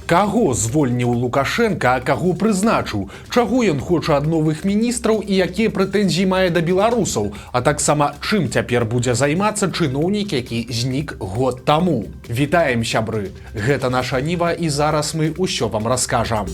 Каго звольніў Лукашенка, а каго прызначыў? Чаго ён хоча ад новых міністраў і якія прэтэнзіі мае да беларусаў? А таксама, чым цяпер будзе займацца чыноўнік, які знік год таму? Вітаем, сябры! Гэта наша Ніва, і зараз мы ўсё вам раскажам.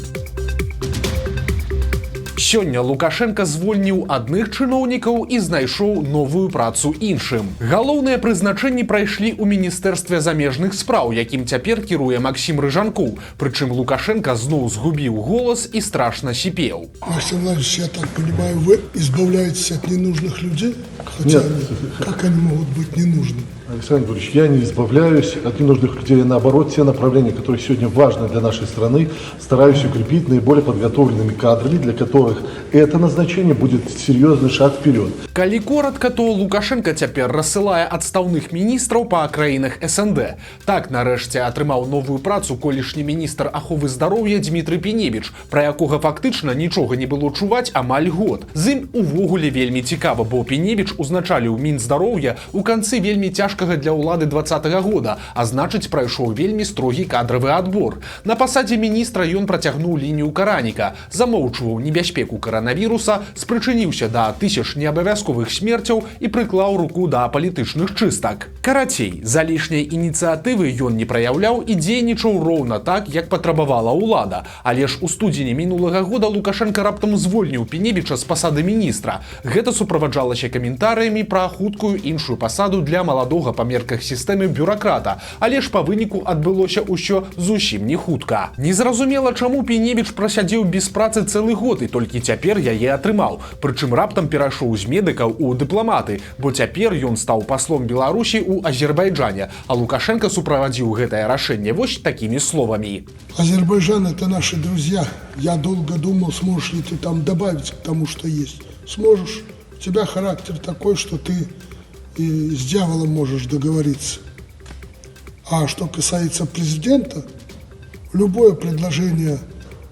Сёння Лукашенка звольніў адных чыноўнікаў і знайшоў новую працу іншым. Галоўныя прызначэнні прайшлі ў міністэрстве замежных спраў, якім цяпер кіруе Максім Рыжанкоў. Прычым Лукашенка зноў згубіў голас і страшна сіпеў. Максим Владимирович, я так понимаю, вы избавляетесь от ненужных людей? Хотя как они могут быть ненужными? Александр Григорьевич, я не избавляюсь от ненужных людей. Наоборот, те направления, которые сегодня важны для нашей страны, стараюсь укрепить наиболее подготовленными кадрами, для которых это назначение будет серьезный шаг вперед. Калі коротко, то Лукашенко цяпер рассылае адстаўных міністраў па краінах СНД. Так, нарэшце, атрымаў новую працу колішні міністр аховы здароўя Дмітрый Піневіч, пра якога фактычна нічога не было чуваць амаль год. З ім увогуле вельмі цікава, бо Піневіч узначаліў Мінздароўя ў канцы вельмі цяжкага для ўлады 20-го года, а значыць, прайшоў вельмі строгі кадравы адбор. На пасадзе міністра ён працягнуў лінію караніка, замоўчваў небяспеку каранавіруса, спрычыніўся да тысяч неабавязковых смерцяў і прыклаў руку да палітычных чыстак. Карацей, залішняй ініцыятывы ён не праяўляў і дзейнічаў роўна так, як патрабавала ўлада. Але ж у студзені мінулага года Лукашенка раптам звольніў Піневіча з пасады міністра. Гэта суправаджалася каментарыямі пра хуткую іншую пасаду для маладога па мерках сістэмы бюракрата, але ж па выніку адбылося ўсё зусім не хутка. Незразумела, чаму Піневіч прасядзеў без працы цэлы год і толькі цяпер яе атрымаў. Прычым раптам перайшоў з медыкаў у дыпламаты, бо цяпер ён стаў паслом Беларусі ў Азербайджане, а Лукашенко суправадзіў гэтае рашэнне вось такімі словамі. Азербайджан — это наши друзья. Я долго думал, сможешь ли ты там добавить к тому, что есть. Сможешь. У тебя характер такой, что ты и с дьяволом можешь договориться. А что касается президента, любое предложение,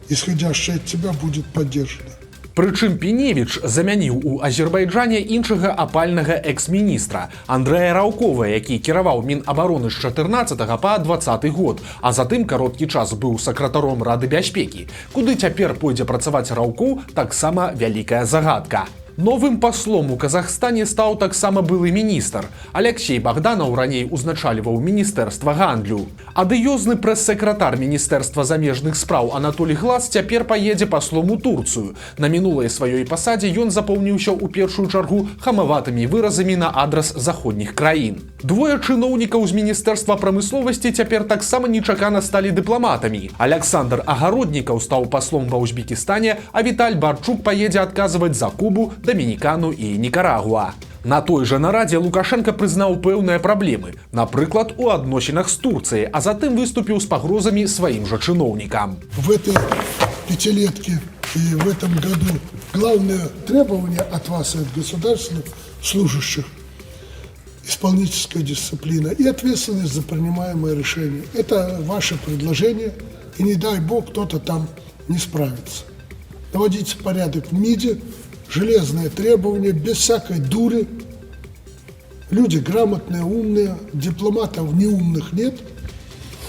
исходящее от тебя, будет поддержано. Прычым Піневіч замяніў у Азербайджане іншага апальнага экс-міністра Андрэя Раўкова, які кіраваў Мінабароны з 14 па 20 год, а затым кароткі час быў сакратаром Рады бяспекі. Куды цяпер пойдзе працаваць Раўкоў, таксама вялікая загадка. Новым паслом у Казахстане стаў таксама былы міністр. Алексей Богданов раней узначальваў міністэрства гандлю. Адыёзны прэс-сакратар міністэрства замежных спраў Анатолій Глас цяпер паедзе паслом у Турцыю. На мінулай сваёй пасадзе ён запомніўся ў першую чаргу хамаватымі выразамі на адрас заходніх краін. Двое чыноўнікаў з міністэрства прамысловасці цяпер таксама нечакана сталі дыпламатамі. Александр Агароднікаў стаў паслом ва Узбекістане, а Віталь Барчук паедзе адказваць за Кубу, Дамінікану і Нікарагуа. На той жа нарадзе Лукашенко прызнаў пэўныя праблемы, напрыклад, у адносінах з Турцыяй, а затым выступіў з пагрозамі сваім жа чыноўнікам. В этой пятилетке и в этом году главное требование от вас и от государственных служащих — исполнительская дисциплина и ответственность за принимаемые решения. Это ваше предложение, и не дай бог кто-то там не справится. Наводите порядок в МИДе, железные требования, без всякой дури. Люди грамотные, умные, дипломатов неумных нет.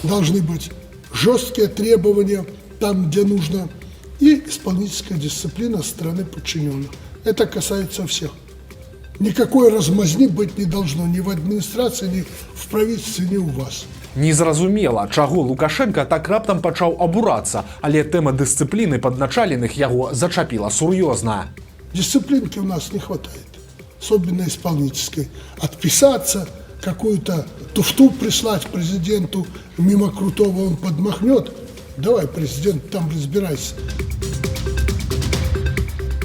Должны быть жесткие требования там, где нужно, и исполнительская дисциплина со стороны подчиненных. Это касается всех. Никакой размазни быть не должно ни в администрации, ни в правительстве, ни у вас. Незразумела, чаго Лукашенко так раптам пачаў абурацца, але тэма дысцыпліны падначаленых яго зачапіла сур'ёзна. Дисциплинки у нас не хватает, особенно исполнительской. Отписаться, какую-то туфту прислать президенту, мимо крутого он подмахнет. Давай, президент, там разбирайся.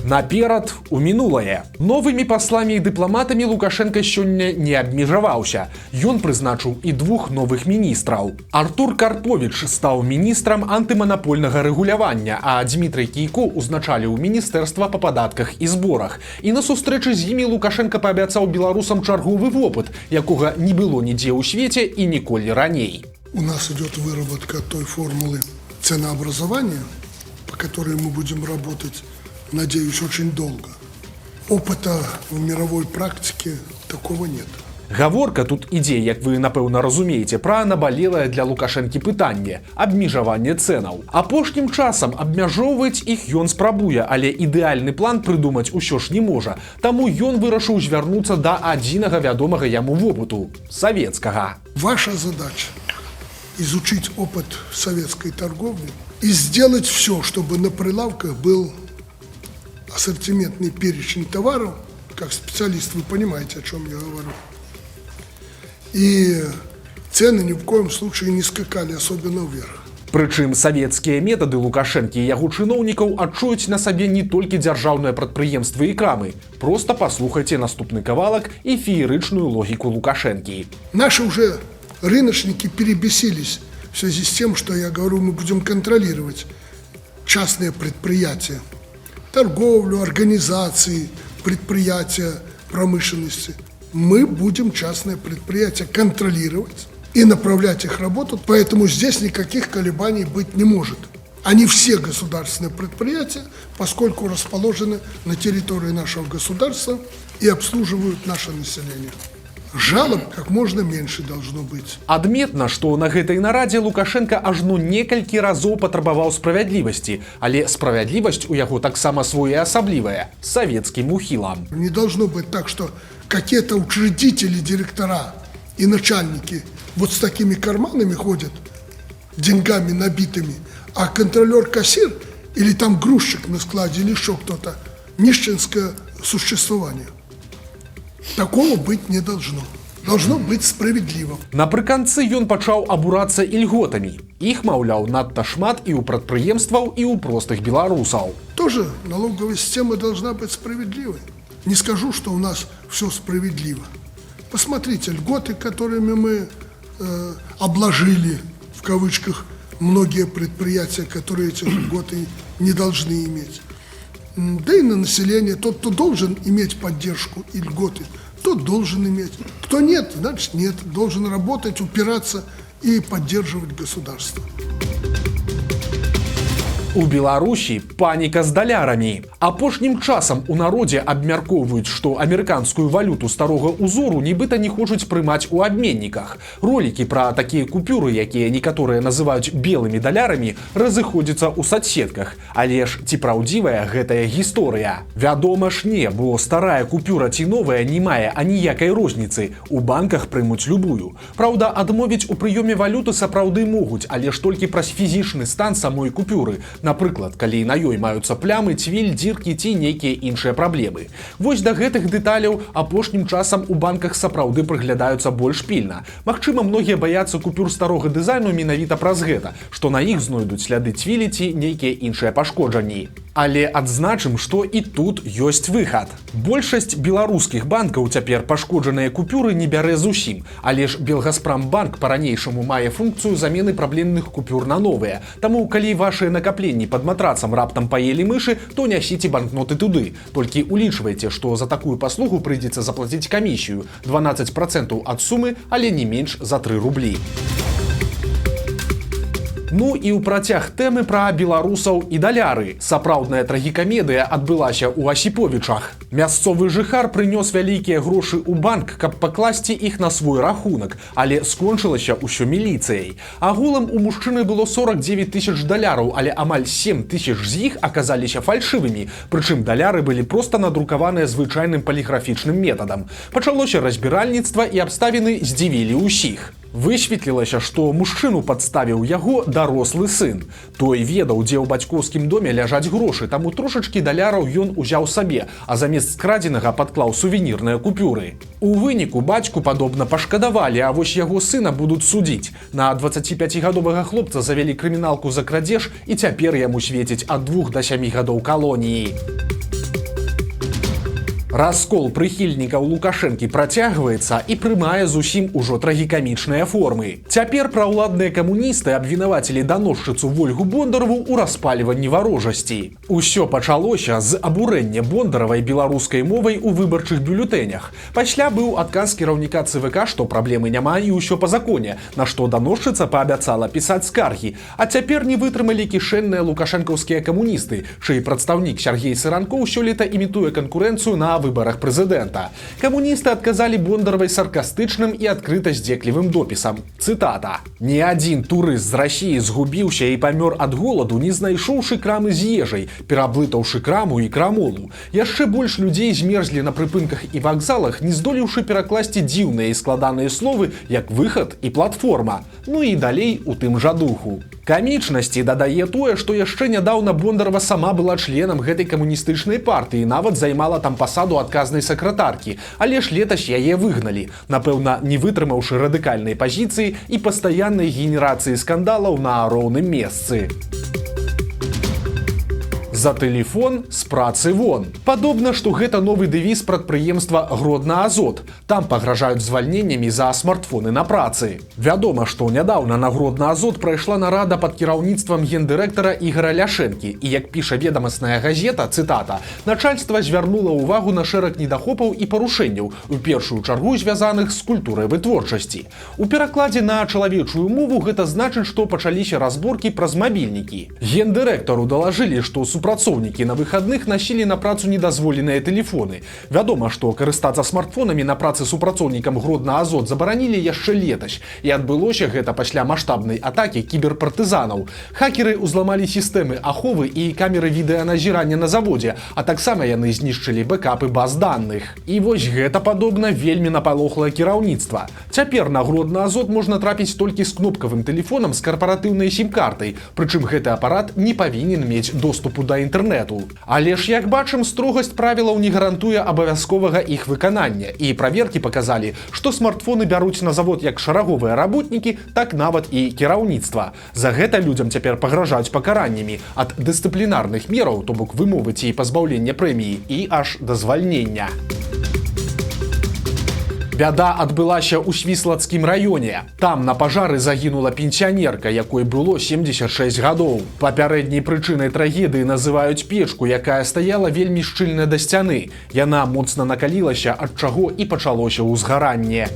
Наперад у мінулае. Новымі пасламі і дыпламатамі Лукашенко сёння не абмежаваўся. Ён прызначыў і двух новых міністраў. Артур Карповіч стаў міністрам антыманапольнага рэгулявання, а Дмітрый Кійко узначаліў міністэрства па падатках і зборах. І на сустрэчы з імі Лукашенко паабяцаў беларусам чарговы вопыт, якога не было нідзе ў свеце і ніколі раней. У нас идет выработка той формулы ценообразования, по которой мы будем работать, надеюсь, очень долго. Опыта в мировой практике такого нет. Гаворка тут ідзе, як вы напэўна разумееце, пра набалелае для Лукашэнкі пытанне абмежаванне цэнаў. Апошнім часам абмяжоўваць іх ён спрабуе, але ідэальны план прыдумаць усё ж не можа. Таму ён вырашыў звярнуцца да адзінага вядомага яму вопыту савецкага. Ваша задача – изучить опыт советской торговли и сделать все, чтобы на прилавках был ассортиментный перечень товаров, как специалист вы понимаете, о чем я говорю. И цены ни в коем случае не скакали, особенно вверх. Прычым савецкія метады Лукашэнкі і яго чыноўнікаў адчуюць на сабе не толькі дзяржаўныя прадпрыемствы і крамы. Проста паслухайце наступны кавалак і феерычную логіку Лукашэнкі. Наши уже рыночники перебесились в связи с тем, что я говорю, мы будем контролировать частные предприятия, торговлю, организации, предприятия промышленности. Мы будем частные предприятия контролировать и направлять их работу, поэтому здесь никаких колебаний быть не может. Они все государственные предприятия, поскольку расположены на территории нашего государства и обслуживают наше население. Жалоб как можно меньше должно быть. Адметна, што на гэтай нарадзе Лукашенко ажно некалькі разоў патрабаваў справядлівасці, але справядлівасць у яго таксама своеасаблівая – савецкім ухілам. Не должно быть так, что какие-то учредители, директора и начальники вот с такими карманами ходят, деньгами набитыми, а контролер-кассир или там грузчик на складе или еще кто-то – нищенское существование. Такого быть не должно. Должно быть справедливо. Напрыканцы ён пачаў абурацца ільготамі. Іх, маўляў, надта шмат і ў прадпрыемстваў, і ў простых беларусаў. Тоже налоговая система должна быть справедливой. Не скажу, что у нас все справедливо. Посмотрите, льготы, которыми мы обложили, в кавычках, многие предприятия, которые эти льготы не должны иметь. Да и на население. Тот, кто должен иметь поддержку и льготы, тот должен иметь. Кто нет, значит нет. Должен работать, упираться и поддерживать государство. У Беларусі паніка з далярамі. Апошнім часам у народзе абмяркоўваюць, што амерыканскую валюту старога ўзору нібыта не хочуць прымаць у абменніках. Ролікі пра такія купюры, якія некаторыя называюць белымі далярамі, разыходзяцца ў садсетках. Але ж ці праўдзівая гэтая гісторыя? Вядома ж не, бо старая купюра ці новая не мае аніякай розніцы. У банках прымуць любую. Праўда, адмовіць у прыёме валюты сапраўды могуць, але ж толькі праз фізічны стан самой купюры. Напрыклад, калі на ёй маюцца плямы, цвіль, дзіркі ці нейкія іншыя праблемы. Вось да гэтых дэталяў апошнім часам у банках сапраўды прыглядаюцца больш пільна. Магчыма, многія баяцца купюр старога дызайну менавіта праз гэта, што на іх знойдуць сляды цвілі ці нейкія іншыя пашкоджанні. Але адзначым, што і тут ёсць выхад. Большасць беларускіх банкаў цяпер пашкоджаныя купюры не бярэ зусім, але ж Белгаспрамбанк па-ранейшаму мае функцыю замены праблемных купюр на новыя. Таму, калі вашыя накапленні пад матрацам раптам паелі мышы, то нясіце банкноты туды. Толькі улічвайце, што за такую паслугу прыйдзецца заплаціць камісію 12% ад сумы, але не менш за 3 рублі. Ну і ў працяг тэмы пра беларусаў і даляры. Сапраўдная трагікамедыя адбылася ў Асіповічах. Мясцовы жыхар прынёс вялікія грошы ў банк, каб пакласці іх на свой рахунак, але скончылася ўсё міліцыяй. Агулам у мужчыны было 49 тысяч даляраў, але амаль 7 тысяч з іх аказаліся фальшывымі, прычым даляры былі проста надрукаваныя звычайным паліграфічным метадам. Пачалося разбіральніцтва і абставіны здзівілі ўсіх. Высветлілася, што мужчыну падставіў яго дарослы сын. Той ведаў, дзе ў бацькоўскім доме ляжаць грошы, таму трошачкі даляраў ён узяў сабе, а замест скрадзенага падклаў сувенірныя купюры. У выніку бацьку, падобна, пашкадавалі, а вось яго сына будуць судзіць. На 25гадовага хлопца завялі крыміналку за крадзеж, і цяпер яму свеціць ад 2 до 7 гадоў калоніі. Раскол прыхільнікаў Лукашэнкі працягваецца і прымае зусім ужо трагікамічныя формы. Цяпер праўладныя камуністы абвінавацілі даносчыцу Вольгу Бондарову ў распальванні варожасці. Усё пачалося з абурэння Бондаравай беларускай мовай у выбарчых бюлетэнях. Пасля быў адказ кіраўніка ЦВК, што праблемы няма і ўсё па законе, на што даносчыца паабяцала пісаць скаргі. А цяпер не вытрымалі кішэнныя лукашэнкаўскія камуністы, чый прадстаўнік Сяргей Сыранкоў сёлета імітуе канкурэнцыю на выборах прэзідэнта. Камуністы адказалі Бондаровай саркастычным і адкрыта здзеклівым допісам. Цытата: «Ні адзін турыст з Расіі згубіўся і памёр ад голаду, не знайшоўшы крамы з ежай, пераблытаўшы краму і крамолу. Яшчэ больш людзей змерзлі на прыпынках і вакзалах, не здолеўшы перакласці дзіўныя і складаныя словы, як выхад і платформа». Ну і далей у тым жа духу. Камічнасці дадае тое, што яшчэ нядаўна Бондарова сама была членам гэтай камуністычнай партыі і нават займала там пасаду адказнай сакратаркі, але ж летась яе выгналі, напэўна, не вытрымаўшы радыкальнай пазіцыі і пастаяннай генерацыі скандалаў на роўным месцы. За тэлефон з працы вон. Падобна, што гэта новы дэвіз прадпрыемства Гродна-Азот. Там пагражаюць звальненнямі за смартфоны на працы. Вядома, што нядаўна на Гродна-Азот прайшла нарада пад кіраўніцтвам гендырэктара Ігора Ляшэнкі. І як піша ведамасная газета, цытата, «Начальства звярнула ўвагу на шэраг недахопаў і парушэнняў, у першую чаргу звязаных з культурай вытворчасці». У перакладзе на чалавечую мову гэта значыць, што пачаліся разборкі праз мабільнікі. Гендырэктару далажылі, што супрацоўнікі на выхадных насілі на працу недазволеныя тэлефоны. Вядома, што карыстацца смартфонамі на працы супрацоўнікам Гродна-Азот забаранілі яшчэ летась. І адбылося гэта пасля маштабнай атакі кіберпартызанаў. Хакеры ўзламалі сістэмы аховы і камеры відэаназірання на заводзе, а таксама яны знішчылі бэкапы баз даных. І вось гэта падобна вельмі напалохлае кіраўніцтва. Цяпер на Гродна-Азот можна трапіць толькі з кнопкавым тэлефонам з карпаратыўнай сім-картай, прычым гэты апарат не павінен мець доступу да інтэрнэту. Але ж, як бачым, строгасць правілаў не гарантуе абавязковага іх выканання, і праверкі паказалі, што смартфоны бяруць на завод як шараговыя работнікі, так нават і кіраўніцтва. За гэта людзям цяпер пагражаюць пакараннямі ад дысцыплінарных мераў, то бок вымовы ці пазбаўлення прэміі, і аж да звальнення. Бяда адбылася ў Свіслацкім раёне. Там на пажары загінула пенсіянерка, якой было 76 гадоў. Папярэдняй прычынай трагедыі называюць печку, якая стаяла вельмі шчыльна да сцяны. Яна моцна накалілася, ад чаго і пачалося ўзгаранне.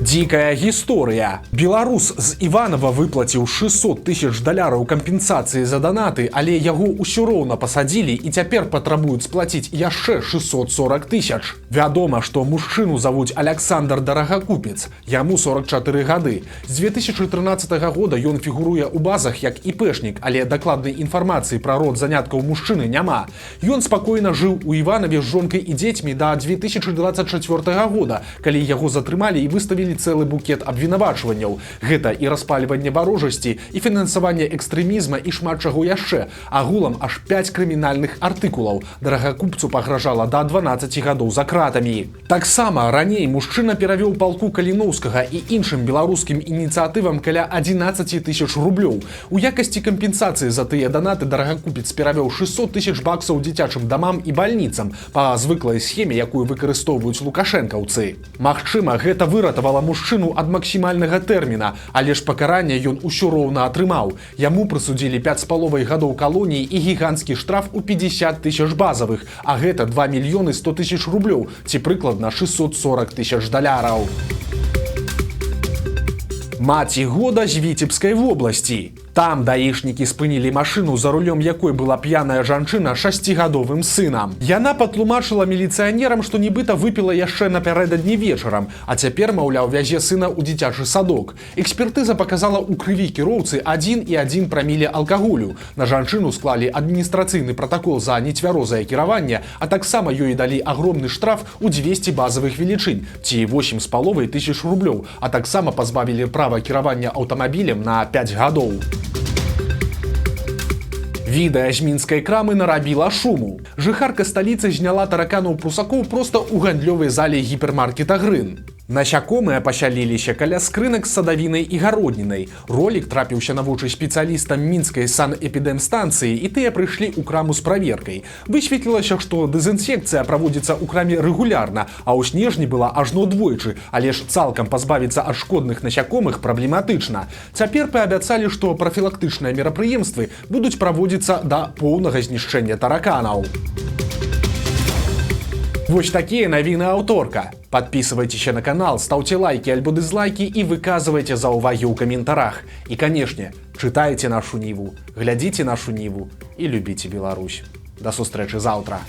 Дзікая гісторыя. Беларус з Іванова выплаціў 600 тысяч даляраў кампенсацыі за данаты, але яго ўсё роўна пасадзілі і цяпер патрабуюць сплаціць яшчэ 640 тысяч. Вядома, што мужчыну завуць Аляксандр Дарагакупец. Яму 44 гады. З 2013 года ён фігуруе ў базах як іпэшнік, але дакладнай інфармацыі пра род заняткаў мужчыны няма. Ён спакойна жыў у Іванове з жонкай і дзецьмі да 2024 года, калі яго затрымалі і выставілі цэлы букет абвінавачванняў. Гэта і распальванне варожасці, і фінансаванне экстрэмізма, і шмат чаго яшчэ. Агулам аж 5 крымінальных артыкулаў. Дарагакупцу пагражала да 12 гадоў за кратамі. Таксама раней мужчына перавёў палку Каліноўскага і іншым беларускім ініцыятывам каля 11 тысяч рублёў. У якасці кампенсацыі за тыя данаты Дарагакупец перавёў 600 тысяч баксаў дзіцячым дамам і бальніцам па звыклай схеме, якую выкарыстоўваюць лукашэнкаўцы. Магчыма, гэта выратавала мужчыну ад максімальнага тэрміна, але ж пакаранне ён усё роўна атрымаў. Яму прысудзілі 5,5 гадоў калоніі і гіганцкі штраф у 50 тысяч базавых, а гэта 2 мільёны 100 тысяч рублёў, ці прыкладна 640 тысяч даляраў. Маці года з Віцебскай вобласці. Там даішнікі спынілі машыну, за рулём якой была п'яная жанчына 6гадовым сынам. Яна патлумачыла міліцыянерам, што нібыта выпіла яшчэ напярэдадні вечарам, а цяпер, маўляў, вязе сына ў дзіцячы садок. Экспертыза паказала ў крыві кіроўцы 1,1 праміле алкаголю. На жанчыну склалі адміністрацыйны пратакол за нецвярозае кіраванне, а таксама ёй далі агромны штраф у 200 базавых велічынь, ці 8,5 тысяч рублёў, а таксама пазбавілі права кіравання аўтамабілем на 5 гадоў. Відэа з мінскай крамы нарабіла шуму. Жыхарка сталіцы зняла тараканаў-прусакоў проста ў гандлёвай зале гіпермаркета «Грын». Насякомыя пасяліліся каля скрынак з садавінай і гароднінай. Ролік трапіўся на вочы спецыялістам мінскай санэпідэмстанцыі, і тыя прыйшлі ў краму з праверкай. Высветлілася, што дэзінсекцыя праводзіцца ў краме рэгулярна, а ў снежні была ажно двойчы, але ж цалкам пазбавіцца ад шкодных насякомых праблематычна. Цяпер паабяцалі, што прафілактычныя мерапрыемствы будуць праводзіцца да поўнага знішчэння тараканаў. Вось такія навіны аўторка. Подписывайтесь на канал, ставьте лайки альбо дизлайки и выказывайте заўвагі ў каментарах. И, конечно, читайте нашу Ниву, глядите нашу Ниву и любите Беларусь. До сустрэчы заўтра.